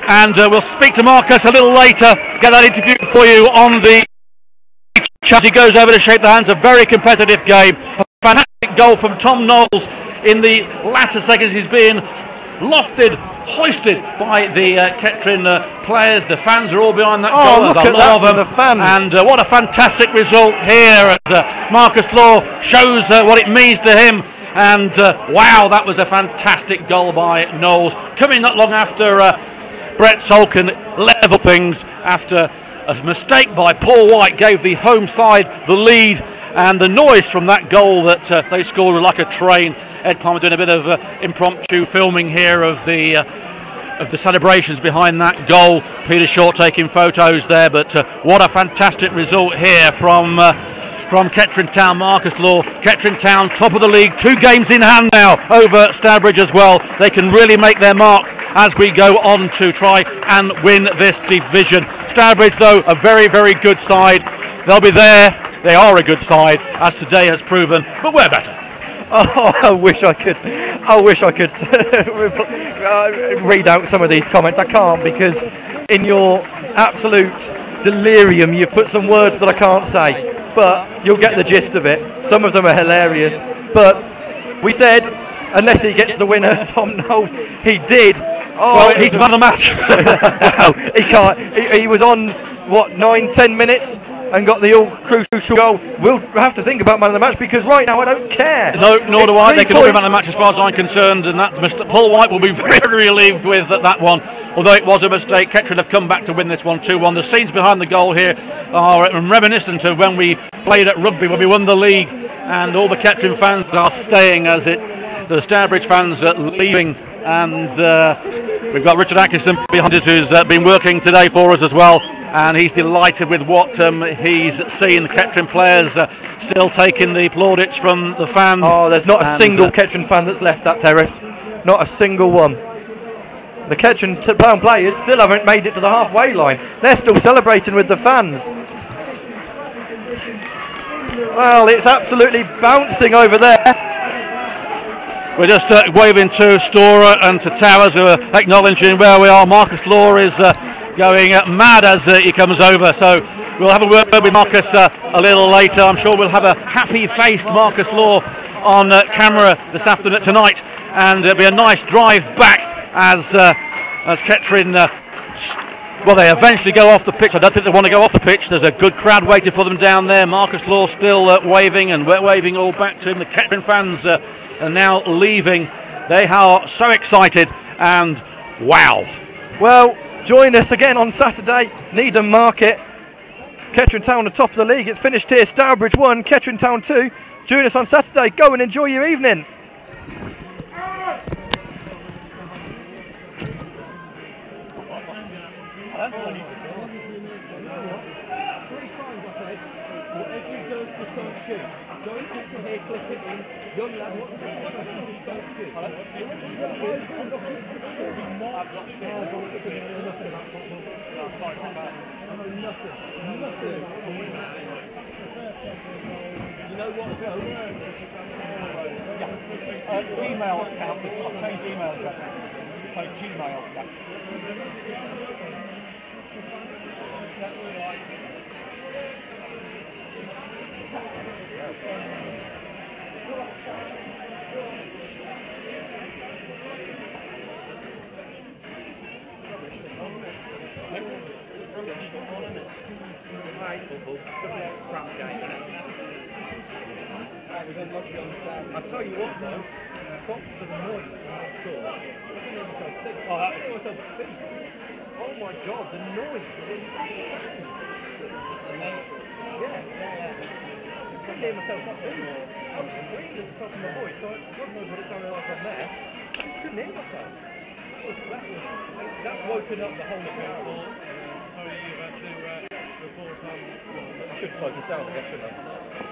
and we'll speak to Marcus a little later. Get that interview for you on the chat. He goes over to shake the hands. A very competitive game. A fantastic goal from Tom Knowles in the latter seconds. He's being lofted, hoisted by the Kettering players. The fans are all behind that goal. Look at that from the fans. And what a fantastic result here as Marcus Law shows what it means to him. And wow, that was a fantastic goal by Knowles. Coming not long after Brett Solkin level things after a mistake by Paul White gave the home side the lead, and the noise from that goal that they scored was like a train. Ed Palmer doing a bit of impromptu filming here of the celebrations behind that goal. Peter Short taking photos there, but what a fantastic result here from Kettering Town. Marcus Law, Kettering Town top of the league, 2 games in hand now over Stourbridge as well. They can really make their mark as we go on to try and win this division. Stourbridge though, a very, very good side. They'll be there. They are a good side, as today has proven, but we're better. Oh, I wish I could read out some of these comments. I can't, because in your absolute delirium you've put some words that I can't say, but you'll get the gist of it. Some of them are hilarious, but we said unless he gets the winner, Tom Knowles, he did. Well, he's man of the match. Well, he can't. He was on what, 9-10 minutes. and got the all-crucial goal. We'll have to think about man of the match, because right now I don't care. No, nor do It's I. 3 They can all be points. man of the match as far as I'm concerned, and that Mr. Paul White will be very, very relieved with that one. Although it was a mistake, Kettering have come back to win this one 2-1. The scenes behind the goal here are reminiscent of when we played at rugby, when we won the league, and all the Kettering fans are staying as the Stourbridge fans are leaving, and we've got Richard Atkinson behind us, who's been working today for us as well, and he's delighted with what he's seen. The Kettering players still taking the plaudits from the fans. Oh, there's not a single Kettering fan that's left that terrace. Not a single one. The Kettering town players still haven't made it to the halfway line. They're still celebrating with the fans. Well, it's absolutely bouncing over there. We're just waving to Storer and to Towers, who are acknowledging where we are. Marcus Law is going mad as he comes over, so we'll have a word with Marcus a little later. I'm sure we'll have a happy-faced Marcus Law on camera this afternoon tonight, and it'll be a nice drive back as Kettering. Well, they eventually go off the pitch. I don't think they want to go off the pitch. There's a good crowd waiting for them down there. Marcus Law still waving, and we're waving all back to him. The Kettering fans are now leaving. They are so excited, and wow. Well, join us again on Saturday, Needham Market. Kettering Town on top of the league. It's finished here. Stourbridge 1, Kettering Town 2. Join us on Saturday. Go and enjoy your evening. Young lad, what's the question? Just don't shoot. I know nothing. You know what as well? Yeah. Gmail account. I've changed email addresses. Take Gmail. Yeah. I tell you what though, props to the noise when I score. Oh my god, the noise was insane. Yeah. I couldn't hear myself speak. I was screaming at the top of my voice, so God knows what it sounded like on there. I just couldn't hear myself. That's woken up the whole of Sorry, you've had to report on. I should close this down again, shouldn't I?